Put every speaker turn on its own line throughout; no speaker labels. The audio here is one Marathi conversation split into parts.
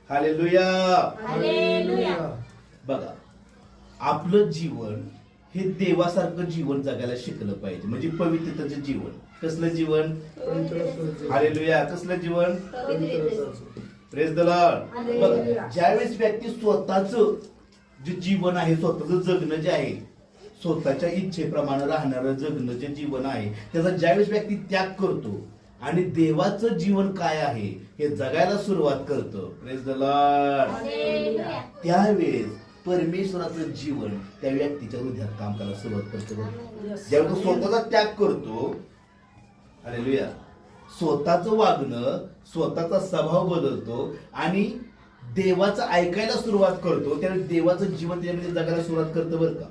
हालेलुया.
हालेलुया.
बघा, आपलं जीवन हे देवासारखं जीवन जगायला शिकलं पाहिजे. म्हणजे पवित्रतेचं जीवन. कसलं जीवन? हालेलुया. कसलं जीवन? Praise the Lord. बघा, ज्यावेळेस व्यक्ती स्वतःचं जे जीवन आहे, स्वतःचं जगणं जे आहे, स्वतःच्या इच्छेप्रमाणे राहणारं जगणं जे जीवन आहे, त्याचा ज्यावेळेस व्यक्ती त्याग करतो आणि देवाचं जीवन काय आहे हे जगायला सुरुवात करतो, प्रेज द लॉर्ड, त्यावेळेस परमेश्वराचं जीवन त्या व्यक्तीच्या हृदयात काम करायला सुरुवात करतो. ज्यावेळेस तो स्वतःचा त्याग करतो, हालेलुया, स्वतःचं वागणं, स्वतःचा स्वभाव बदलतो आणि देवाचं ऐकायला सुरुवात करतो, त्यावेळेस देवाचं जीवन त्याच्यामध्ये जगायला सुरुवात करतं बरं का.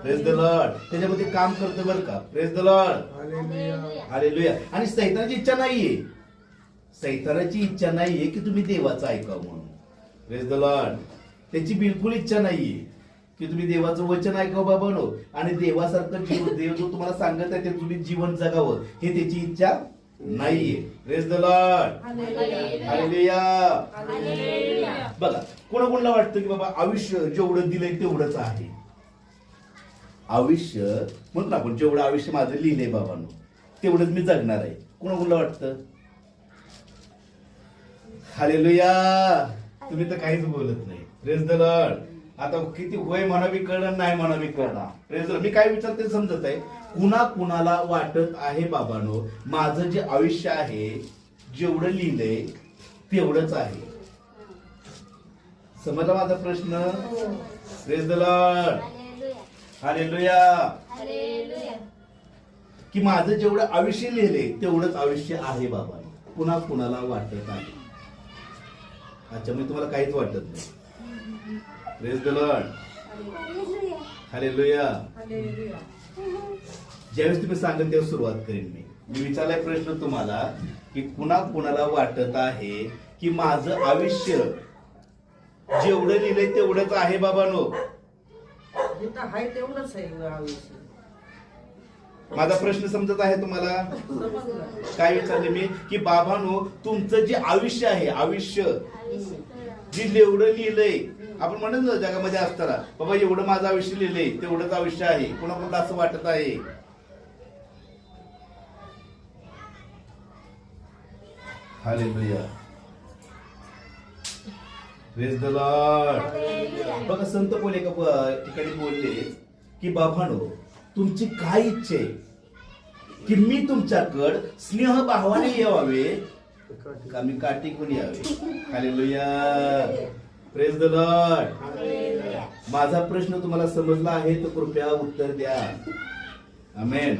Praise the Lord. त्याच्यामध्ये काम करतं बरं का. Praise the Lord. हालेलुया. आणि सैतानाची इच्छा नाहीये, सैतानाची इच्छा नाहीये की तुम्ही देवाचं ऐकावं म्हणून. Praise the Lord. त्याची बिलकुल इच्छा नाहीये की तुम्ही देवाचं वचन ऐकावं बाबांनो आणि देवासारखं जीवन, देव जो तुम्हाला सांगत आहे ते तुम्ही जीवन जगावं, हे त्याची इच्छा नाहीये. Praise the Lord. हालेलुया. बघा, कोणाकोणाला वाटतं की बाबा आयुष्य जेवढं दिलंय तेवढंच आहे. आयुष्य म्हणून आपण जेवढं आयुष्य माझं लिहिलंय बाबांनो तेवढंच मी जगणार आहे. कोणाकोणाला वाटतं? हालेलुया. तुम्ही तर काहीच बोलत नाही. Praise the Lord. आता किती होय म्हणावी कळणार, नाही म्हणावी कळणार. Praise the Lord. मी काय विचारते समजत आहे. कुणाला वाटत आहे बाबांनो माझं जे आयुष्य आहे जेवढं लिहिलंय तेवढंच आहे? समजला माझा प्रश्न? Praise the Lord. हालेलुया. की माझं जेवढं आयुष्य लिहिलंय तेवढंच आयुष्य आहे बाबा? कुणाला वाटत आहे? अच्छा, मी तुम्हाला काहीच वाटत नाही. Praise the Lord. हालेलुया. ज्यावेळेस तुम्ही सांगत तेव्हा सुरुवात करेन मी विचारलाय प्रश्न तुम्हाला की कुणाला वाटत आहे की माझं आयुष्य जेवढं लिहिलंय तेवढंच आहे बाबांनो? माझा प्रश्न समजत आहे तुम्हाला? काय विचारले मी की बाबांनो तुमचं जे आयुष्य आहे, आयुष्य जे जेवढं लिहिलंय, आपण म्हणत ना जगामध्ये असताना बाबा एवढं माझं आयुष्य लिहिलंय तेवढंच आयुष्य आहे, कुणाला असं वाटत आहे? हालेलुया. Praise the Lord. बघा, संत पौल एका ठिकाणी बोलले की बाबांनो तुमची काय इच्छा आहे की मी तुमच्याकडं स्नेह भावाने यावे का मी काटेकोन यावे? हालेलुया. Praise the Lord. माझा प्रश्न तुम्हाला समजला आहे तर कृपया उत्तर द्या. आमेन.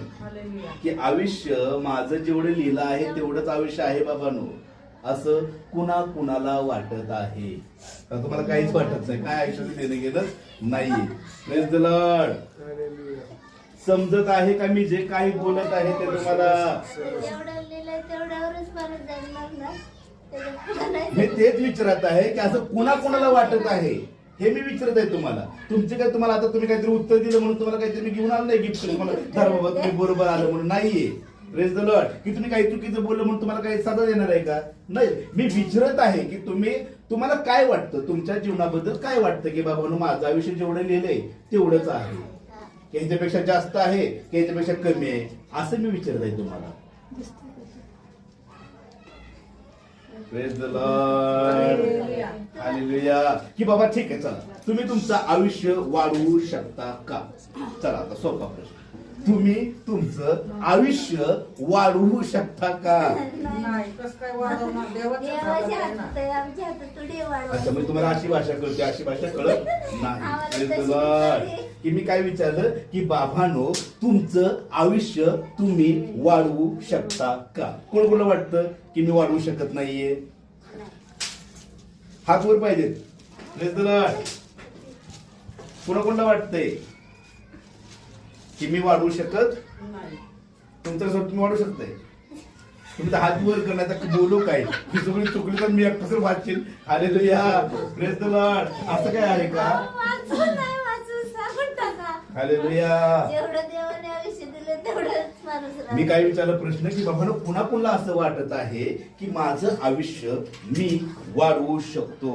की आयुष्य माझं जेवढं लिहिलं आहे तेवढंच आयुष्य आहे बाबांनो असं कुणाला वाटत आहे? तर तुम्हाला काहीच वाटत नाही, काय आयुष्यात देणं गेलं नाही. Praise the Lord. समजत आहे का मी जे काही बोलत आहे ते तुम्हाला? मी तेच विचारत आहे की असं कुणाला वाटत आहे हे मी विचारत आहे तुम्हाला. तुमचे काय, तुम्हाला आता तुम्ही काहीतरी उत्तर दिलं म्हणून तुम्हाला काहीतरी मी घेऊन आलं नाही गिफ्ट तुम्हाला, बाबा तुम्ही बरोबर आलं म्हणून नाहीये. Praise the Lord. की तुम्ही काही चुकीचं बोललं म्हणून तुम्हाला काही सजा देणार आहे का? नाही. मी विचारत आहे की तुम्हाला काय वाटतं, तुमच्या जीवनाबद्दल काय वाटतं की बाबा माझं आयुष्य जेवढं लिहिलंय तेवढंच आहे, की ह्याच्यापेक्षा जास्त आहे की ह्याच्यापेक्षा कमी आहे, असं मी विचारत आहे तुम्हाला. Praise the Lord. हालेलुया. की बाबा ठीक आहे, चला तुम्ही तुमचं आयुष्य वाढवू शकता का? चला आता सोपा प्रश्न, तुम्ही तुमचं आयुष्य वाढवू शकता का? अच्छा, मी तुम्हाला अशी भाषा कळते, अशी भाषा कळत नाही. Praise the Lord. की मी काय विचारलं की बाबांनो तुमचं आयुष्य तुम्ही वाढवू शकता का? कोणाला वाटतं की मी वाढवू शकत नाहीये? हात वर पाहिजेत. Praise the Lord. कोणाला वाटतंय की मी वाढवू शकत? तुमच्यासोबत तुम्ही वाढू शकताय? तुम्ही तर हात वर करण्याचा बोलू काय ही सगळी चुकली तर मी कसं वाचील? हालेलुया. Praise the Lord. असं काय आहे का? हालेलुया.
जेवढं देवाने आयुष्य दिलं तेवढंच माणूस राहतो.
मी काय विचारलं प्रश्न की बाबांनो पुन्हा पुन्हा असं वाटत आहे की माझं आयुष्य मी वाढवू शकतो,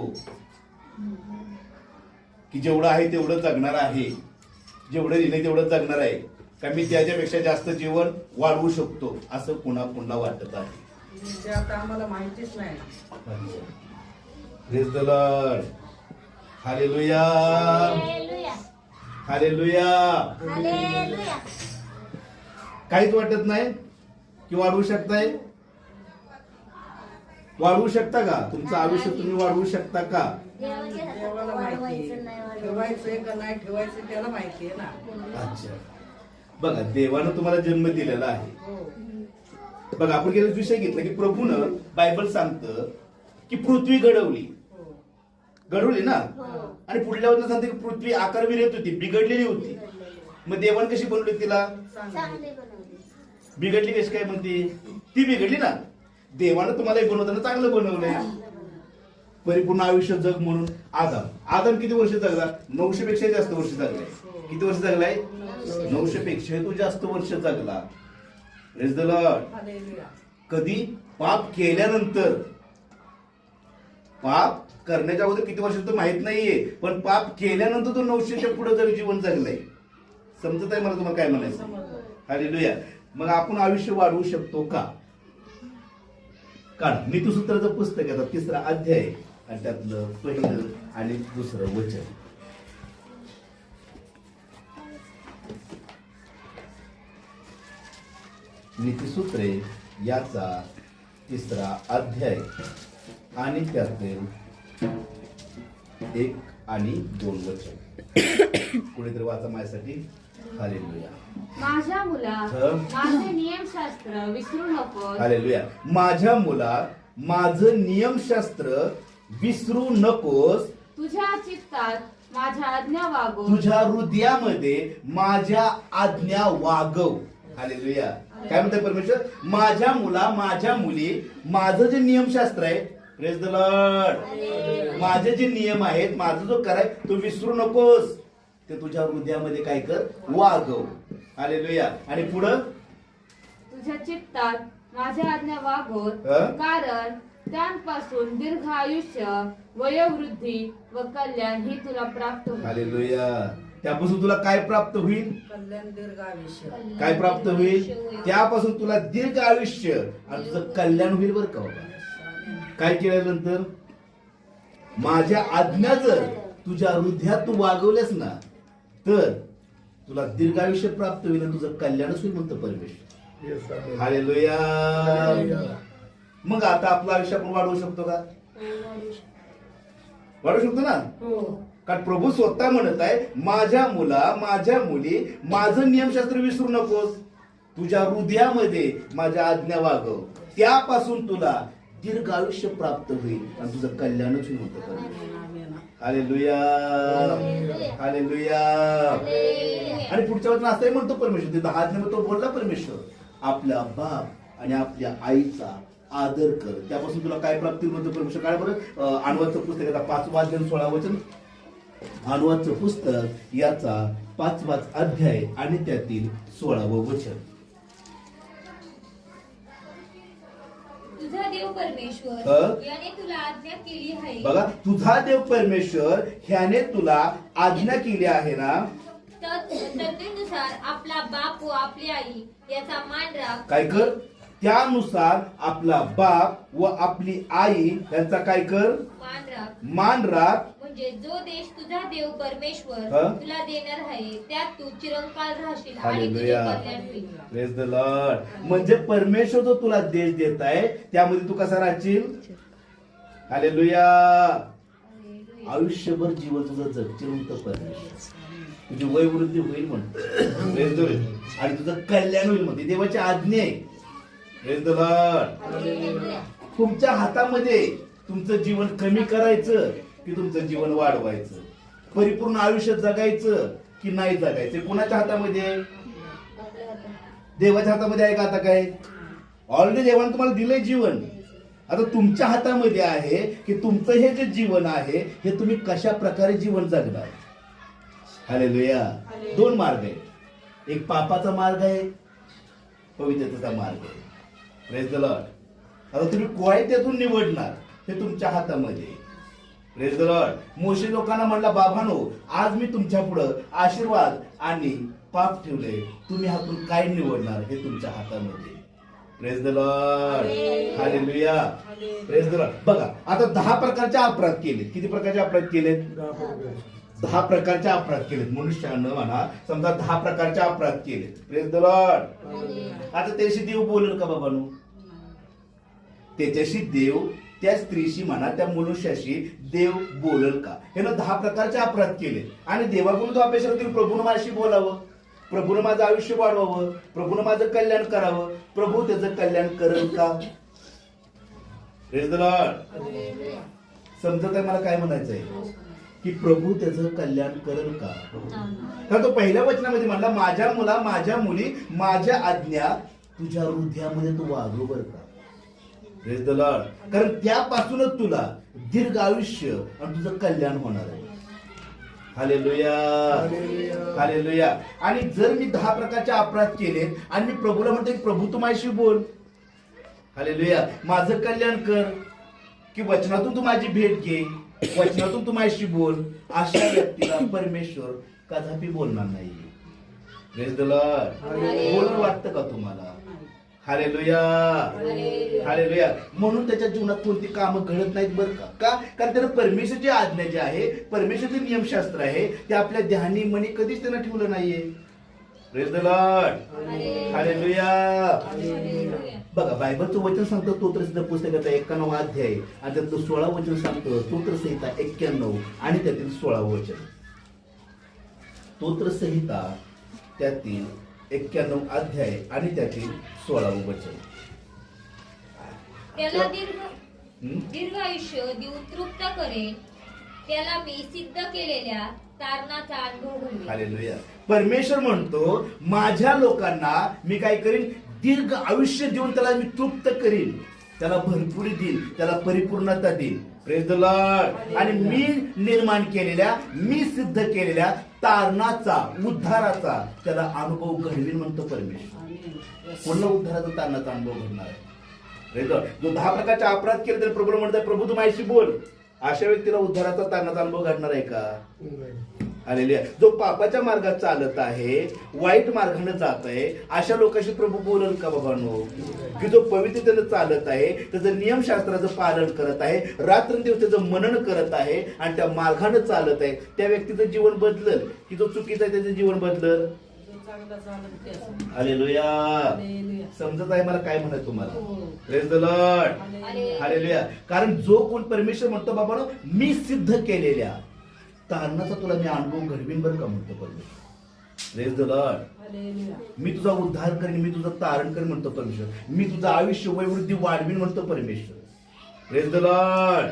की जेवढं आहे तेवढं जगणार आहे, जेवढं लिहिलंय तेवढं जगणार आहे, का मी त्याच्यापेक्षा जास्त जीवन वाढवू शकतो, असं पुन्हा पुन्हा वाटत आहे.
ते आता आम्हाला माहितीच नाही.
Praise the Lord. Hallelujah.
Hallelujah.
Hallelujah.
Hallelujah.
काहीच वाटत नाही की वाढवू शकताय? वाढवू शकता का? तुमचं आयुष्य तुम्ही वाढवू शकता का?
देवाच्या हातात
देवाला माहिती
वाढवायचं नाही, वाढवायचं.
ठेवायचंय का नाही ठेवायचं त्याला माहिती आहे ना.
अच्छा, बघा देवानं तुम्हाला जन्म दिलेला आहे.
हो.
बघा आपण गेला विषय घेतला की प्रभूनं बायबल सांगतं की पृथ्वी घडवली,
हो.
घडवली ना,
हो.
आणि पुढल्या वचनात सांगते की पृथ्वी आकारवीर येत होती, बिघडलेली होती. मग देवान कशी बनवली तिला?
चांगले बनवले.
बिघडली कशी काय म्हणते? ती बिघडली ना. देवानं तुम्हाला बनवताना चांगलं बनवलंय. परिपूर्ण आयुष्य जग म्हणून आदम किती वर्ष जगला? 900 पेक्षा जास्त वर्ष जगलाय. किती वर्ष जगलाय? 900 पेक्षा तू जास्त वर्ष जगला. Praise the Lord.
हालेलुया.
कधी? पाप केल्यानंतर. पाप करण्याच्या अगोदर किती वर्ष तो माहित नाहीये, पण पाप केल्यानंतर तो 900च्या पुढे जग जीवन जगलंय. समजत आहे मला तुम्हाला काय म्हणायचं?
समजलं.
हालेलुया. मग आपण आयुष्य वाढवू शकतो का? काढा नीतिसूत्राचं पुस्तक आहे, 3रा अध्याय आणि त्यातलं पहिलं आणि दुसरं वचन. नीतिसूत्रे याचा 3रा अध्याय आणि त्यातील 1 आणि 2 वचन. कुणीतरी वाचा माझ्यासाठी. हालेलुया.
माझ्या मुला
हं?
माझे नियमशास्त्र विसरू नको.
हालेलुया. माझ्या मुला माझं नियमशास्त्र विसरू नकोस.
तुझ्या चित्तात माझ्या आज्ञा वागव.
तुझ्या हृदयामध्ये माझ्या आज्ञा वागव. हालेलुया. काय म्हणतोय परमेश्वर? माझ्या मुला माझ्या मुली माझं जे नियमशास्त्र आहे, प्रेज द लॉर्ड, माझे जे नियम आहेत, माझा जो कराय तो विसरू नकोस. ते तुझ्या हृदयामध्ये काय कर? वागव. हालेलुया. आणि पुढं
तुझ्या चित्तात माझ्या आज्ञा वागव,
हं?
कारण त्यांपासून दीर्घ आयुष्य, वयोवृद्धी व कल्याण ही तुला प्राप्त होईल.
हालेलुया. त्यापासून तुला काय प्राप्त होईल?
कल्याण दीर्घ आयुष्य.
काय प्राप्त होईल? त्यापासून तुला दीर्घ आयुष्य आणि तुझं कल्याण होईल. बरं का बाबा? काय केल्यानंतर? माझ्या आज्ञा जर तुझ्या हृदयात तू वागवल्यास ना, तर तुला दीर्घ आयुष्य प्राप्त होईल आणि तुझं कल्याणच होईल म्हणतो परमेश्वर. हालेलुया. मग आता आपलं आयुष्य आपण वाढवू शकतो का? वाढवू शकतो ना.
हो.
कारण प्रभू स्वतः म्हणत आहे, माझ्या मुला माझ्या मुली माझं नियमशास्त्र विसरू नकोस. तुझ्या हृदयामध्ये माझ्या आज्ञा वागव, त्यापासून तुला दीर्घ आयुष्य प्राप्त होईल आणि तुझं कल्याणच होईल म्हणतो परमेश्वर.
आमेन.
हालेलुया. हालेलुया. आणि पुढच्या वचन असंही म्हणतो परमेश्वर, 10 आज्ञा तो बोलला परमेश्वर, आपल्या बाप आणि आपल्या आईचा आदर कर, त्यापासून तुला काय प्राप्ती होईल म्हणतो परमेश्वर. काय बरं? अनुवादचं पुस्तक याचा 5वा अध्याय 16 वचन. अनुवादचं पुस्तक याचा 5वा अध्याय आणि त्यातील 16वं वचन.
तुझा देव परमेश्वर
हं?
याने तुला आज्ञा केली आहे.
बघा, तुझा देव परमेश्वर ह्याने तुला आज्ञा केली आहे ना,
तत्वेनुसार आपला बाप व आपली आई याचा मान राख.
काय कर? त्यानुसार आपला बाप व आपली आई यांचा काय कर?
मान राख.
मान राख.
म्हणजे जो देश तुझा देव परमेश्वर
हं?
तुला देणार आहे त्यात तू चिरंकाल राहशील आणि तुझे
हालेलुया.
कल्याण होईल.
Praise the Lord. म्हणजे परमेश्वर जो तुला देश देत आहे त्यामध्ये तू कसा राहशील? हालेलुया. आयुष्यभर जीवन तुझं जगशील म्हणतो परमेश्वर. तुझी वयवृद्धी होईल म्हणतो. Praise the Lord. आणि तुझं कल्याण होईल म्हणते. देवाची आज्ञा आहे. Praise the Lord. तुमच्या हातामध्ये तुमचं जीवन कमी करायचं की तुमचं जीवन वाढवायचं, परिपूर्ण आयुष्य जगायचं की नाही जगायचं, कोणाच्या हातामध्ये आहे? देवाच्या हातामध्ये आहे का? आता काय ऑलरेडी देवाने तुम्हाला दिलंय जीवन. आता तुमच्या हातामध्ये आहे की तुमचं हे जे जीवन आहे हे तुम्ही कशा प्रकारे जीवन जगणार. हालेलुया. दोन मार्ग आहेत, एक पापाचा मार्ग आहे, पवित्रतेचा मार्ग आहे. Praise the Lord. आता तुम्ही कोय त्यातून निवडणार हे तुमच्या हातामध्ये. Praise the Lord. मोशे लोकांना म्हणला, बाबांनो आज मी तुमच्या पुढं आशीर्वाद आणि पाप ठेवले, तुम्ही हातून काय निवडणार हे तुमच्या हातामध्ये. Praise the Lord. Hallelujah. Praise the Lord. बघा आता 10 प्रकारचे अपराध केलेत. किती प्रकारचे अपराध केलेत? 10 प्रकारचे अपराध केलेत. मनुष्यानं म्हणा समजा 10 प्रकारचे अपराध केलेत. Praise the Lord. आता त्याच्याशी देव बोलेल का बाबांनो? त्याच्याशी देव, त्या स्त्रीशी म्हणा, त्या मनुष्याशी देव बोलेल का? यानं 10 प्रकारचे अपराध केले आणि देवाकडून तो अपेक्षा होती, प्रभूनं माझ्याशी बोलावं, प्रभूनं माझं आयुष्य वाढवावं, प्रभूनं माझं कल्याण करावं. प्रभू त्याचं कल्याण करेल का? Praise the Lord. समजत आहे मला काय म्हणायचंय? की प्रभू त्याचं कल्याण करेल का? तर तो पहिल्या वचनामध्ये म्हणला, माझ्या मुला, माझ्या मुली, माझ्या आज्ञा तुझ्या हृदयामध्ये तू वागव बर का. Praise the Lord. कारण त्यापासूनच तुला दीर्घ आयुष्य आणि तुझं कल्याण होणार आहे. हालेलुया. हालेलुया. आणि जर मी 10 प्रकारचे अपराध केले आणि मी प्रभूला म्हणते, प्रभू तू माझ्याशी बोल, हालेलुया, माझं कल्याण कर, की वचनातून तू माझी भेट घे, वचनातून तू माझ्याशी बोल, अशा व्यक्तीला परमेश्वर कदापि बोलणार नाही. Praise the Lord. बोलून वाटतं का तुम्हाला? हालेलुया. हालेलुया. म्हणून त्याच्या जीवनात कोणती कामं घडत नाहीत बरं का? कारण त्यानं परमेश्वरची आज्ञा जी आहे, परमेश्वरचे नियमशास्त्र आहे, ते आपल्या ध्यानी मनी कधीच त्यानं ठेवलं नाहीये. Praise the Lord. हालेलुया. बघा बायबलचं वचन सांगतं स्तोत्रसंहिता पुस्तकाचा 91 अध्याय आणि त्यातलं 16 वचन सांगतं. स्तोत्रसंहिता 91 आणि त्यातील 16 वचन. स्तोत्रसंहिता त्यातील 91 अध्याय आणि त्यातील 16 वचन.
त्याला दीर्घ आयुष्य देऊन तृप्त करेन, त्याला मी सिद्ध केलेल्या तारणाचा अनुभव घडवेन.
हालेलुया. परमेश्वर म्हणतो, माझ्या लोकांना मी काय करीन? दीर्घ आयुष्य देऊन त्याला मी तृप्त करीन, त्याला भरपुरी देईन, त्याला परिपूर्णता देईन. Praise the Lord. आणि मी निर्माण केलेल्या, मी सिद्ध केलेल्या तारणाचा, उद्धाराचा त्याला अनुभव घडवीन म्हणतो परमेश्वर. पूर्ण उद्धाराचा, तारणाचा अनुभव घडणार आहे. Praise the Lord. जो 10 प्रकारचे अपराध केले तर प्रभू म्हणतात, प्रभू तू माझ्याशी बोल, अशा व्यक्तीला उद्धाराचा, तारणाचा अनुभव घडणार आहे का? हालेलुया. जो पापाच्या मार्गात चालत आहे, वाईट मार्गाने जात आहे, अशा लोकांशी प्रभू बोलल का बाबांनो? की जो पवित्रतेने चालत आहे, त्याचं नियमशास्त्राचं पालन करत आहे, रात्रंदिवस त्याचं मनन करत आहे आणि त्या मार्गाने चालत आहे, त्या व्यक्तीचं जीवन बदलल, की जो चुकीचा आहे त्याचं जीवन बदलल. हालेलुया. समजत आहे मला काय म्हणायचं तुम्हाला? Praise the Lord. हालेलुया. कारण जो कोण परमेश्वर म्हणतो, बाबांनो मी सिद्ध केलेल्या तारणाचा तुला मी अनुभव घडवीन बरं का म्हणतो परमेश्वर. Praise the Lord. मी तुझा उद्धार करीन, मी तुझं तारण करीन म्हणतो परमेश्वर. मी तुझं आयुष्य वैवृद्धी वाढवीन म्हणतो परमेश्वर. Praise the Lord.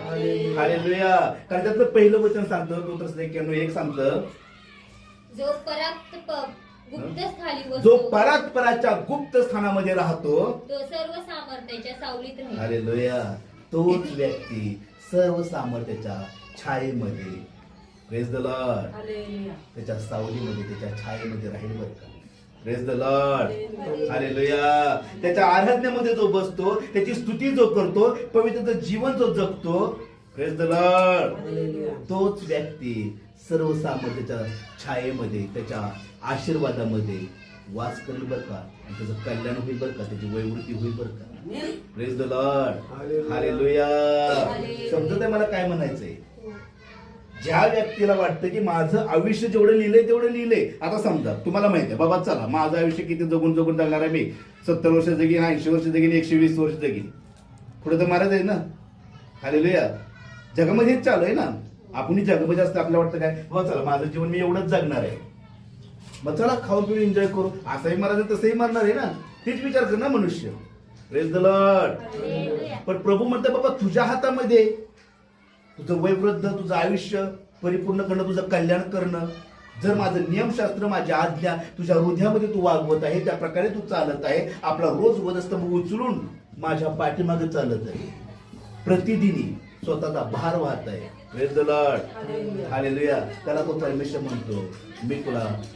हालेलुया. कारण त्यातलं पहिलं वचन सांगतं, स्तोत्रसंहिता 91 सांगतं,
जो गुप्तस्थानी
जो
वसतो,
परात्पराच्या गुप्त स्थानामध्ये राहतो,
तो सर्व सामर्थ्याच्या सावलीत राहील.
हालेलुया. तोच व्यक्ती सर्व सामर्थ्याच्या छायेमध्ये, प्रेज द लॉर्ड, त्याच्या सावलीमध्ये, त्याच्या छायेमध्ये राहील बरं का. Praise the Lord. हालेलुया. त्याच्या आराधनेमध्ये जो बसतो, त्याची स्तुती जो करतो, पवित्रतेचं जीवन जो जगतो, प्रेज द लॉर्ड, तोच व्यक्ती सर्व सामर्थ्याच्या छायेमध्ये, त्याच्या आशीर्वादामध्ये वास करेल बरं का. आणि त्याचं कल्याण होईल बरं का, त्याची वैवृत्ती होईल बरं का. Praise the Lord. हालेलुया. समजत आहे मला काय म्हणायचंय? ज्या व्यक्तीला वाटतं की माझं आयुष्य जेवढं लिहिलंय तेवढं लिहिलंय. आता समजा तुम्हाला माहिती आहे, बाबा चला माझं आयुष्य किती जगून जगून जगणार आहे, मी 70 वर्ष जगीन, 80 वर्ष जगीन, 120 वर्ष जगीन, पुढे तर महाराज आहे ना. हालेलुया. जगामध्ये हेच चालू आहे ना. आपण जगामध्ये असतं, आपल्याला वाटतं काय, बाबा चला माझं जीवन मी एवढंच जगणार आहे, मग चला खाऊन पिऊन एन्जॉय करू. असंही महाराज तसंही मारणार आहे ना. तेच विचार कर ना मनुष्य. Praise the Lord. पण प्रभू म्हणतात, बाबा तुझ्या हातामध्ये तुझं वयवृद्ध, तुझं आयुष्य परिपूर्ण करणं, तुझं कल्याण करणं. जर माझं नियमशास्त्र, माझी आज्ञा तुझ्या हृदयामध्ये तू वागवत आहे, त्या प्रकारे तू चालत आहे, आपला रोज वधस्तंभ उचलून माझ्या पाठीमागे चालत आहे, प्रतिदिनी स्वतःचा भार वाहत आहे. Praise the Lord. हालेलुया. त्याला तो परमेश्वर म्हणतो,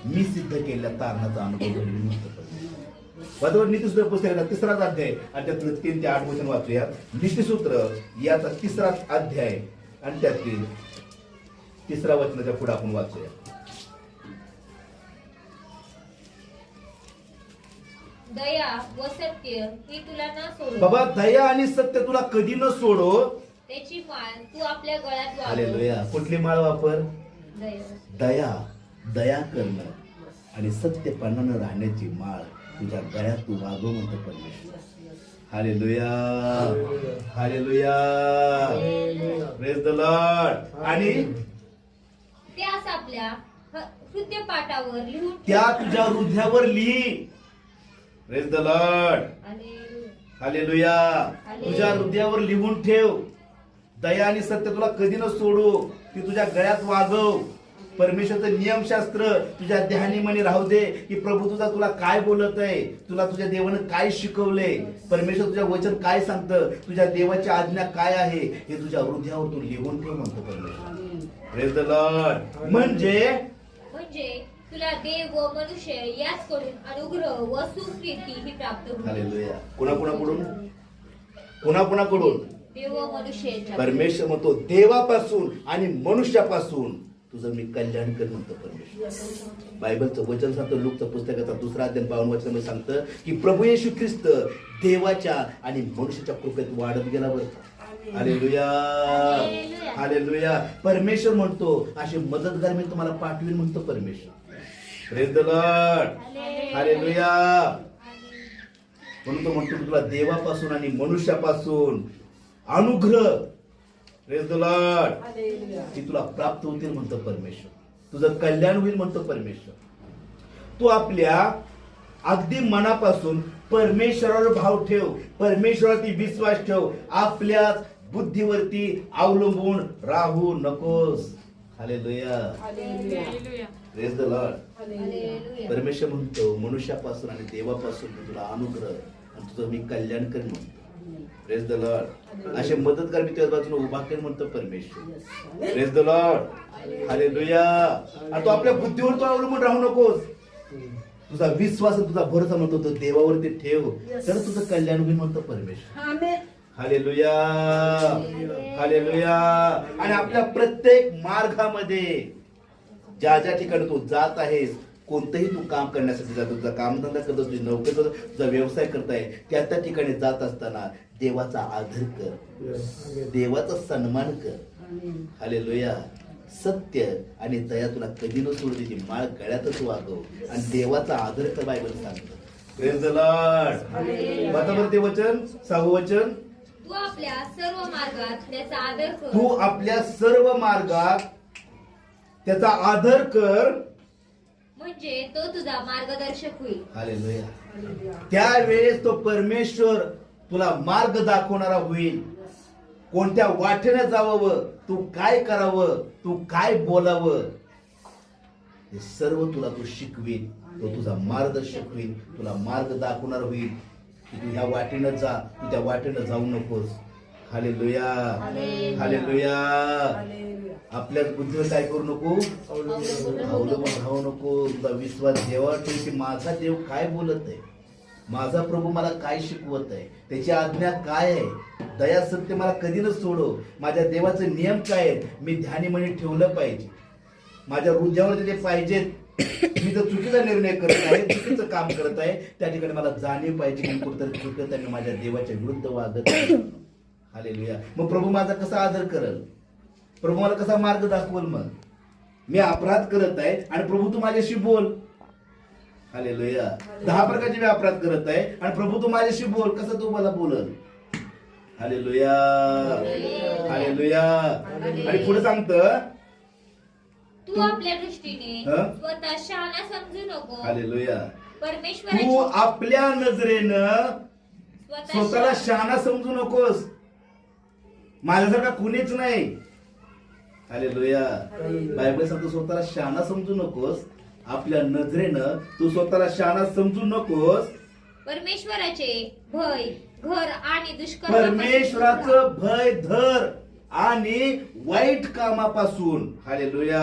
मी सिद्ध केलेल्या तारणाचा अनुभव घेऊन म्हणतो परमेश्वर. नीतिसूत्र पुस्तकाचा 3रा अध्याय आणि त्यातलं 3 ते 8 वचन वाचूया. नीतिसूत्र याचा 3रा अध्याय आणि त्यातील 3रा वचनाच्या पुढे आपण वाचूया.
दया व सत्य ही तुला न सोडो.
बाबा, दया आणि सत्य तुला कधी न सोडो.
त्याची माळ तू आपल्या गळ्यात वागव.
हालेलुया. कुठली माळ वापर?
दया.
दया करणं आणि सत्यपणानं राहण्याची माळ तुझ्या गळ्यात तू वागव म्हणतो परमेश्वर. Hallelujah. Hallelujah. Praise the Lord. आणि
त्यास आपल्या हृदयपाठावर लिहून
त्या तुझ्या हृदयावर लिही. Praise the Lord. हालेलुया. तुझ्या हृदयावर लिहून ठेव. दया आणि सत्य तुला कधी न सोडू. ती तुझ्या गळ्यात वागव. परमेश्वरचं नियमशास्त्र तुझ्या ध्यानीमनी राहू दे की प्रभू तुला काय बोलत आहे, तुला तुझ्या देवानं काय शिकवलंय, परमेश्वर तुझ्या वचन काय सांगतं, तुझ्या देवाची आज्ञा काय आहे, हे तुझ्या हृदयावर तू लिहून ठेव म्हणतो परमेश्वर. Praise the Lord. म्हणजे
तुला देव व मनुष्य याचकडून अनुग्रह व सुप्रीती ही प्राप्त होईल.
हालेलुया. कुणाकुणाकडून? कुणाकुणाकडून?
देव व मनुष्य.
परमेश्वर म्हणतो देवापासून आणि मनुष्यापासून तुझं मी कल्याण कर म्हणतो परमेश्वर. बायबलचं वचन सांगतं, लूकचं पुस्तकाचा 2रा अध्याय 52 वचनामध्ये सांगतं की प्रभू येशू ख्रिस्त देवाच्या आणि मनुष्याच्या कृपेत वाढत गेला बरं. हालेलुया. हालेलुया. परमेश्वर म्हणतो अशी मदतगार मी तुम्हाला पाठवीन म्हणतो परमेश्वर. Praise the Lord. हालेलुया. म्हणून तो म्हणतो तुला देवापासून आणि मनुष्यापासून अनुग्रह, प्रेज द लॉर्ड, की तुला प्राप्त होतील म्हणतो परमेश्वर. तुझं कल्याण होईल म्हणतो परमेश्वर. तू आपल्या अगदी मनापासून परमेश्वरावर भाव ठेव, परमेश्वरावरती विश्वास ठेव, आपल्याच बुद्धीवरती अवलंबून राहू नकोस. हालेलुया. Praise the Lord. परमेश्वर म्हणतो मनुष्यापासून आणि देवापासून तुला अनुग्रह आणि तुझं मी कल्याण करेन म्हणतो. Praise the Lord. असे मदतगार मी तुझ्या बाजूने उभा करेन म्हणतो परमेश्वर. Praise the Lord. हालेलुया. आणि तू आपल्या बुद्धीवर तू अवलंबून राहू नकोस. तुझा विश्वास तुझा भरोसा म्हणतो तो देवावरती ठेव, तर तुझं कल्याण होईल म्हणतो परमेश्वर. हालेलुया. हालेलुया. आणि आपल्या प्रत्येक मार्गामध्ये ज्या ज्या ठिकाणी तू जात आहेस, कोणतंही तू काम करण्यासाठी जातो, तुझा कामधंदा करतोस, तुझी नोकरी करतो, तुझा व्यवसाय करताय, त्या त्या ठिकाणी जात असताना देवाचा आदर कर, देवाचा सन्मान कर. हालेलुया. सत्य आणि दया तुला कधी न सोडू त्याची माळ गळ्यातच वागव आणि देवाचा आदर कर बायबल सांगतं. Praise the Lord. बरोबर ते वचन 6वं वचन.
तू आपल्या सर्व मार्गात त्याचा आदर कर.
तू आपल्या सर्व मार्गात त्याचा आदर कर,
म्हणजे तो तुझा मार्गदर्शक होईल.
हालेलुया. त्यावेळेस तो परमेश्वर तुला मार्ग दाखवणारा होईल. कोणत्या वाटेने जावं, तू काय करावं, तू काय बोलावं, हे सर्व तुला तो शिकवेल. तो तुझा मार्गदर्शक होईल, तुला मार्ग दाखवणार होईल की तू ह्या वाटेनं जा, तू त्या वाटेनं जाऊ नकोस. हालेलुया. हालेलुया. आपल्याच बुद्धीवर काय करू नको, अवलंबून राहू नको. तुझा विश्वास देवावर ठेव की माझा देव काय बोलत आहे, माझा प्रभू मला काय शिकवत आहे, त्याची आज्ञा काय आहे, दया सत्य मला कधी न सोडो, माझ्या देवाचे नियम काय आहेत, मी ध्यानीमनी ठेवलं पाहिजे, माझ्या हृदयावर ते पाहिजेत. मी जर चुकीचा निर्णय करत आहे, चुकीचं काम करत आहे, त्या ठिकाणी मला जाणीव पाहिजे की कुठेतरी चुकत आहे, मी माझ्या देवाच्या विरुद्ध वागत आहे. हालेलुया. मग प्रभू माझा कसा आदर करल, प्रभू मला कसा मार्ग दाखवल. मग मी अपराध करत आहे आणि प्रभू तू माझ्याशी बोल. हालेलुया. 10 प्रकारचे मी अपराध करत आहे आणि प्रभू तू माझ्याशी बोल, कसं तू मला बोलल. हालेलुया. हालेलुया. आणि पुढे सांगतं
तू आपल्या दृष्टीने स्वतः शहाणा समजू नको.
हालेलुया. तू
परमेश्वराची
आपल्या नजरेनं स्वतःला शहाणा समजू नकोस. माझ्यासारखा कुणीच नाही. हालेलुया. बायबल सांगतो स्वतःला शहाणा समजू नकोस. आपल्या नजरेनं तू स्वतःला शहाणा समजू नकोस.
परमेश्वराचे भय घर आणि दुष्कर्म
परमेश्वराचं भय धर आणि वाईट कामापासून हालेलुया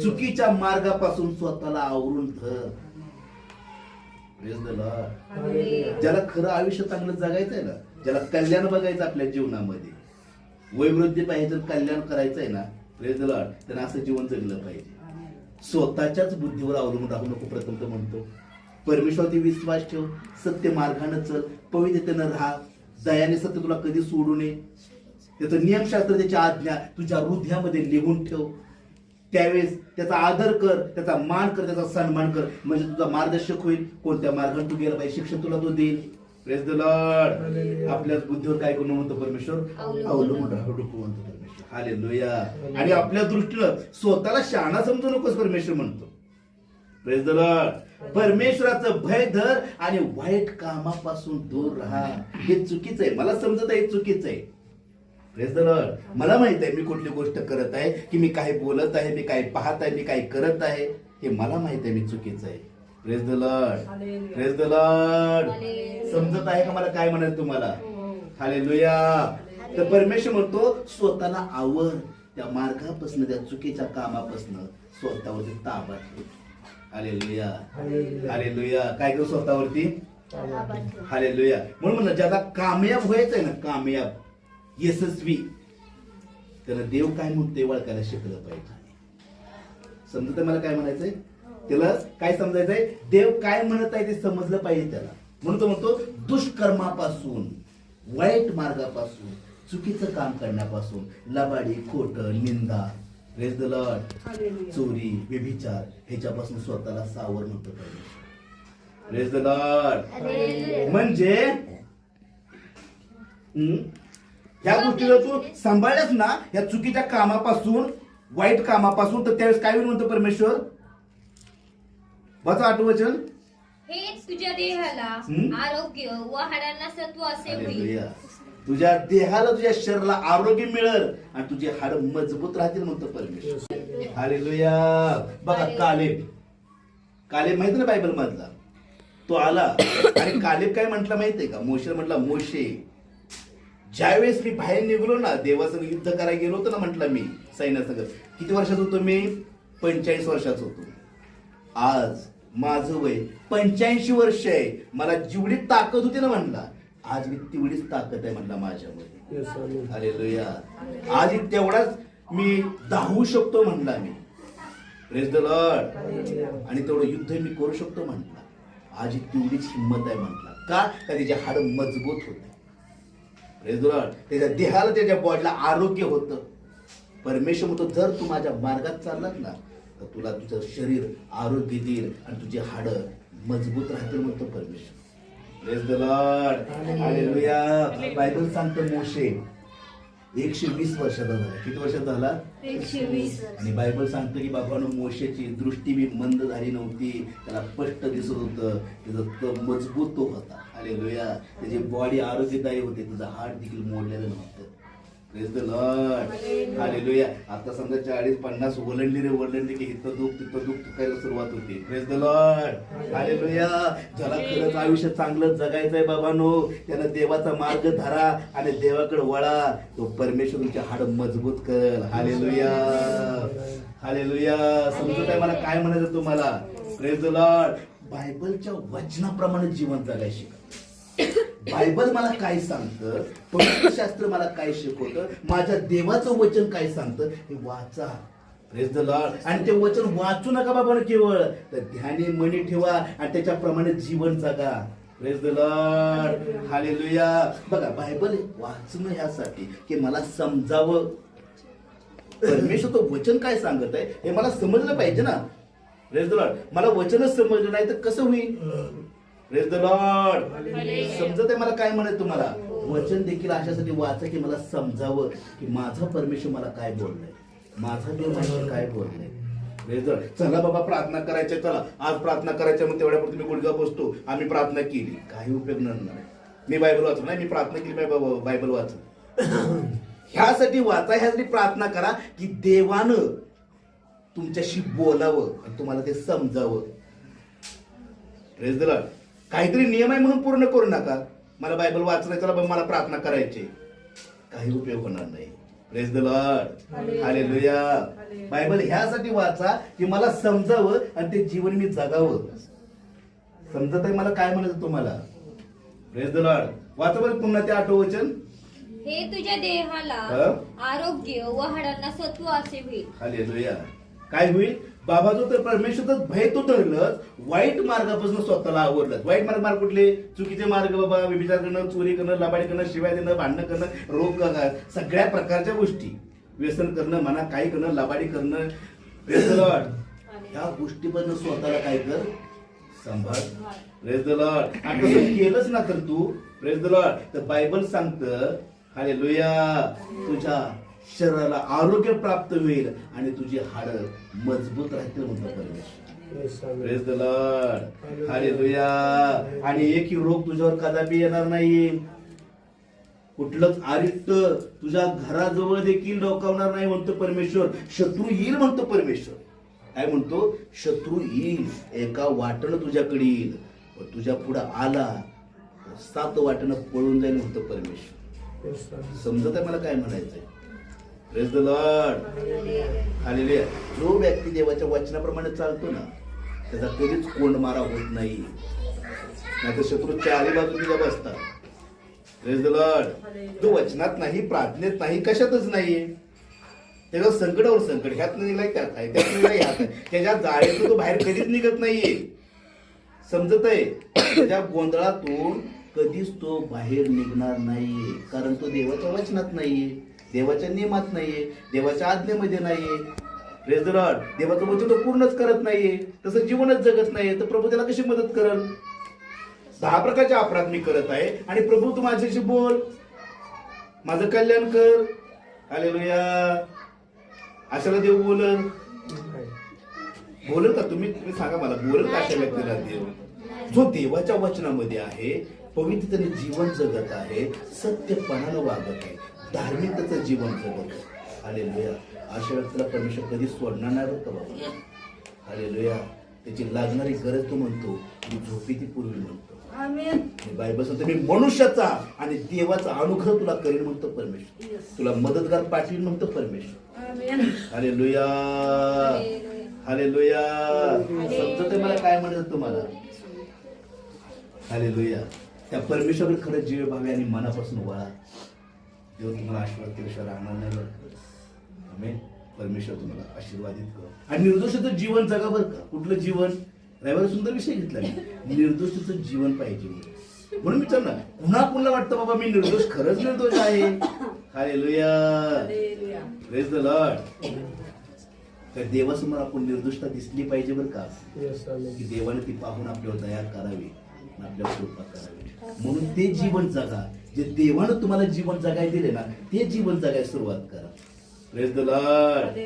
चुकीच्या मार्गापासून स्वतःला आवरून धर. Praise the Lord. ज्याला खरं आयुष्य चांगलं जगायचं आहे ना, ज्याला कल्याण बघायचं आपल्या जीवनामध्ये, वैवृद्धी पाहिजे, कल्याण करायचं आहे ना, प्रेज द लॉर्ड, त्यांना असं जीवन जगलं पाहिजे. स्वतःच्याच बुद्धीवर अवलंबून राहू नको. प्रथम तर म्हणतो परमेश्वरावरती विश्वास ठेव, सत्य मार्गाने चल, पवित्रतेनं राहा, दयाने सत्य तुला कधी सोडू नये. त्याचं नियमशास्त्र, त्याची आज्ञा तुझ्या हृदयामध्ये लिहून ठेव. त्यावेळेस त्याचा आदर कर, त्याचा मान कर, त्याचा सन्मान कर, म्हणजे तुझा मार्गदर्शक होईल. कोणत्या मार्गाने तू गेला पाहिजे शिक्षण तुला तो देईल. Praise the Lord. आपल्याच बुद्धीवर काय करू म्हणतो परमेश्वर, अवलंबून राहू नको म्हणतो परमेश्वर. हालेलुया. आणि आपल्या दृष्टीनं स्वतःला शहाणा समजू नकोस परमेश्वर म्हणतो. Praise the Lord. परमेश्वराचं भय धर आणि वाईट कामापासून दूर राहा. हे चुकीचं आहे, मला समजत आहे, हे चुकीचं आहे. Praise the Lord. मला माहित आहे मी कुठली गोष्ट करत आहे, की मी काय बोलत आहे, मी काय पाहत आहे, मी काय करत आहे, हे मला माहित आहे मी चुकीचं आहे. Praise the Lord. Praise the Lord. समजत आहे का मला काय म्हणाल तुम्हाला? हालेलुया. तर परमेश्वर म्हणतो स्वतःला आवर, त्या मार्गापासून, त्या चुकीच्या कामापासून स्वतःवरती ताबा ठेव. हालेलुया. हालेलुया. काय करू स्वतःवरती? हालेलुया. म्हणून म्हणलं ज्याला कामयाब व्हायचंय ना, कामयाब, यशस्वी, त्याला देव काय म्हणते ओळखायला शिकलं पाहिजे. समजत मला काय म्हणायचंय? त्याला काय समजायचंय? देव काय म्हणत आहे ते समजलं पाहिजे त्याला. म्हणून तो म्हणतो दुष्कर्मापासून, वाईट मार्गापासून, चुकीचं काम करण्यापासून, लबाडी, खोटं, निंदा, प्रेज द लॉर्ड, चोरी, व्यभिचार, ह्याच्यापासून स्वतःला सावर म्हणतो पाहिजे. Praise the Lord. म्हणजे ह्या गोष्टीला तू सांभाळल्यास ना, ह्या चुकीच्या कामापासून, वाईट कामापासून, तर त्यावेळेस काय म्हणतो परमेश्वर? वाचा 8 वचन.
हेच तुझ्या देहाला आरोग्य व हाडांना सत्व असे होईल.
हालेलुया. तुझ्या देहाला, तुझ्या शरीराला आरोग्य मिळेल आणि तुझे हाड मजबूत राहतील म्हणतो परमेश्वर. हालेलुया. बघा कालेब माहिती ना बायबल मधला, तो आला आणि कालेब काय म्हटलं माहितीये का? मोशे म्हटला, मोशे ज्यावेळेस मी बाहेर निघलो ना, देवासंग युद्ध करायला गेलो होतो ना, म्हटलं मी सैन्यासंग, किती वर्षाचा होतो मी? 45 वर्षाचा होतो. आज माझं वय 85 वर्ष आहे. मला जेवढी ताकद होती ना म्हटला, आज मी तेवढीच ताकद आहे म्हटलं माझ्यामध्ये. हालेलुया. आज तेवढाच मी धावू शकतो म्हटला मी. Praise the Lord. आणि तेवढं युद्ध मी करू शकतो म्हटला. आज तेवढीच हिंमत आहे म्हटला. का? त्याचे हाड मजबूत होते. Praise the Lord. त्याच्या देहाला, त्याच्या बॉडीला आरोग्य होतं. परमेश्वर म्हणतो जर तू माझ्या मार्गात चाललास ना, तर तुला तुझं शरीर आरोग्य देईल आणि तुझे हाड मजबूत राहतील म्हणतो परमेश्वर. Praise the Lord. Hallelujah. Bible सांगतो मोशे 120 वर्षाचा झाला. किती वर्षाचा झाला?
120.
आणि बायबल सांगतो की बाबांनो, मोशेची दृष्टी बी मंद झाली नव्हती, त्याला स्पष्ट दिसत होतं, त्याचा मजबूत तो होता. हालेलुया. त्याची बॉडी आरोग्यदायी होते, तुझा हार्ट देखील मोडलेलं नव्हतं. Praise the Lord. हालेलुया. आता समजा 40-50 ओलांडले की इथं दुख तिथं दुख दुखायला सुरुवात होते. Praise the Lord. हालेलुया. ज्याला खरंच आयुष्य चांगलं जगायचंय बाबांनो, त्यानं देवाचा मार्ग धरा आणि देवाकडे वळा, तो परमेश्वर तुमच्या हाड मजबूत कर. हालेलुया. हालेलुया. समजत आहे मला काय म्हणायचं तुम्हाला? Praise the Lord. बायबलच्या वचनाप्रमाणे जीवन जगायला शिका. बायबल मला काय सांगतं, पवित्र शास्त्र मला काय शिकवतं, माझ्या देवाचं वचन काय सांगतं, हे वाचा. Praise the Lord. आणि ते वचन वाचू नका बाबा केवळ, तर ध्यानी मनी ठेवा आणि त्याच्याप्रमाणे जीवन जगा. Praise the Lord. हालेलुया. बघा बायबल वाचणं ह्यासाठी की मला समजावं, परमेश्वर तो वचन काय सांगत आहे हे मला समजलं पाहिजे ना. Praise the Lord. मला वचनच समजलं नाही तर कसं होईल? Praise the Lord. समजत आहे मला काय म्हणत तुम्हाला? वचन देखील अशासाठी वाचा की मला समजावं की माझा परमेश्वर मला काय बोललाय, माझा देव माझ्याशी काय बोललाय. Praise the Lord. चला बाबा प्रार्थना करायच्या, चला आज प्रार्थना करायच्या, मग तेवढ्यापुरती मी गुडघा बसतो, आम्ही प्रार्थना केली, काही उपयोग नाही. मी बायबल वाचलो नाही, मी प्रार्थना केली, बायबल वाचलं. ह्यासाठी वाचा, ह्यासाठी प्रार्थना करा की देवानं तुमच्याशी बोलावं आणि तुम्हाला ते समजावं. Praise the Lord. काहीतरी नियम आहे म्हणून पूर्ण करू नका. मला बायबल वाचलाय, चला मला प्रार्थना करायची, काही उपयोग होणार नाही. Praise the Lord. Hallelujah. Bible ह्यासाठी वाचा की मला समजावं आणि ते जीवन मी जगावं. समजत आहे मला काय म्हणायचं तुम्हाला? Praise the Lord. वाचा बरं पुन्हा ते 8 वचन.
हे तुझ्या देहाला आरोग्य व हाडांना सत्व असे होईल.
हालेलुया. काय होईल? बाबा जो तर परमेश्वरच भय तो धरलं, वाईट मार्गापासून स्वतःला आवरलं. वाईट मार्ग कुठले? चुकीचे मार्ग बाबा, व्यभिचार करणं, चोरी करणं, लबाडी करणं, शिवाय देणं, भांडणं करणं, रोग सगळ्या प्रकारच्या गोष्टी, व्यसन करणं म्हणा, काही करणं, लबाडी करणं. Praise the Lord. ह्या गोष्टीबद्दल स्वतःला काय कर? सांभाळ. Praise the Lord. आणि तसं केलंच ना तर तू, प्रेज द लॉर्ड, तर बायबल सांगतं हालेलुया, तुझ्या शरीराला आरोग्य प्राप्त होईल आणि तुझी हाडं मजबूत राहतील म्हणतो परमेश्वर. Praise the Lord. हालेलुया. आणि एकही रोग तुझ्यावर कदापि येणार नाही. कुठलंच आरिष्ट तुझ्या घराजवळ देखील डोकावणार नाही म्हणतो परमेश्वर. शत्रू येईल म्हणतो परमेश्वर. काय म्हणतो? शत्रू येईल, एका वाटणं तुझ्याकडे येईल, पण तुझ्या पुढं आला 7 वाटणं पळून जाईल म्हणतो परमेश्वर. समजत आहे मला काय म्हणायचंय? Praise the Lord. हालेलुया. जो व्यक्ती देवाच्या वचनाप्रमाणे चालतो ना, त्याचा कधीच कोंडमारा होत नाही. नाहीतर शत्रू चारी बाजू तिला बसतात. Praise the Lord. जो वचनात नाही, प्रार्थनेत नाही, कशातच नाहीये, त्याच्या संकटावर संकट, ह्यात निघालाय त्यात आहे, त्यात निघालाय ह्यात आहे. त्याच्या जाळ्यातून तो बाहेर कधीच निघत नाहीये. समजत आहे? त्याच्या गोंधळातून कधीच तो बाहेर निघणार नाहीये, कारण तो देवाच्या वचनात नाहीये, देवाच्या नियमात नाहीये, देवाच्या आज्ञेमध्ये नाहीये. Praise the Lord. देवाचं वचन तो पूर्णच करत नाहीये, तसं जीवनच जगत नाहीये, तर प्रभू त्याला कशी मदत करल? 10 प्रकारचे अपराध मी करत आहे आणि प्रभू तू माझ्याशी बोल, माझं कल्याण कर. हालेलुया. अशाला देव बोलल? बोलल का? तुम्ही सांगा मला, बोलल का अशा व्यक्तीला देव? जो देवाच्या वचनामध्ये आहे, पवित्रतेने जीवन जगत आहे, सत्यपणानं वागत आहे, धार्मिकतेचं जीवन जगत आहे. हालेलुया. अशा व्यक्तीला परमेश्वर कधी सोडणार नाही बरं का बाबा. हालेलुया. त्याची लागणारी गरज तो म्हणतो, मी झोपी ती पूर्वी म्हणतो. बायबल सांगतो मी मनुष्याचा आणि देवाचा अनुग्रह तुला करेन म्हणतो परमेश्वर. तुला मदतगार पाठवीन म्हणतो परमेश्वर. हालेलुया. हालेलुया. समजत मला काय म्हणायचं तुम्हाला? हालेलुया. त्या परमेश्वराकडे खरं जीव भावे आणि मनापासून वळा. देव तुम्हाला आशीर्वाद केल्याशिवाय राहणार नाही बरं. आमेन. परमेश्वर तुम्हाला आशीर्वादित कर आणि निर्दोषाचं जीवन जगा बरं का. कुठलं जीवन? रविवारी सुंदर विषय घेतला मी. निर्दोषाचं जीवन पाहिजे म्हणून मी ना पुन्हा पुन्हा वाटतं बाबा मी निर्दोष, खरंच निर्दोष आहे. हालेलुया. Praise the Lord. तर देवासमोर आपण निर्दोषता दिसली पाहिजे बरं का, की देवाने ती पाहून आपल्यावर दया करावी, आपल्यावर कृपा करावी. म्हणून ते जीवन जगा जे देवानं तुम्हाला जीवन जगाय दिले ना, ते जीवन जगायला सुरुवात करा. Praise the Lord.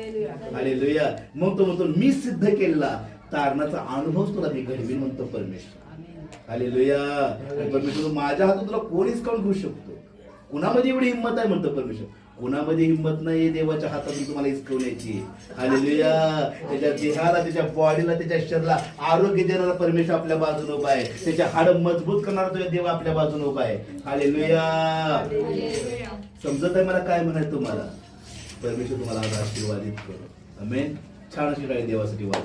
हालेलुया. मग तो म्हणतो मी सिद्ध केलेला तारणाचा अनुभव तुला मी घडवीन म्हणतो परमेश्वर. हालेलुया. परमेश्वर माझ्या हातून तुला कोण हिसकावून घेऊ शकतो? कुणामध्ये एवढी हिंमत आहे म्हणतो परमेश्वर? कुणामध्ये हिंमत नाही देवाच्या हातातून तुम्हाला हिसकवण्याची. हालेलुया. त्याच्या देहाला, त्याच्या बॉडीला, त्याच्या शरीराला आरोग्य देणारा परमेश्वर आपल्या बाजूने उभा आहे. त्याच्या हाड मजबूत करणारा तो देव आपल्या बाजूने उभा आहे. हालेलुया. समजत आहे मला काय म्हणायचं तुम्हाला? परमेश्वर तुम्हाला आज आशीर्वादित करो. आमेन. छान अशी काय देवासाठी वाच.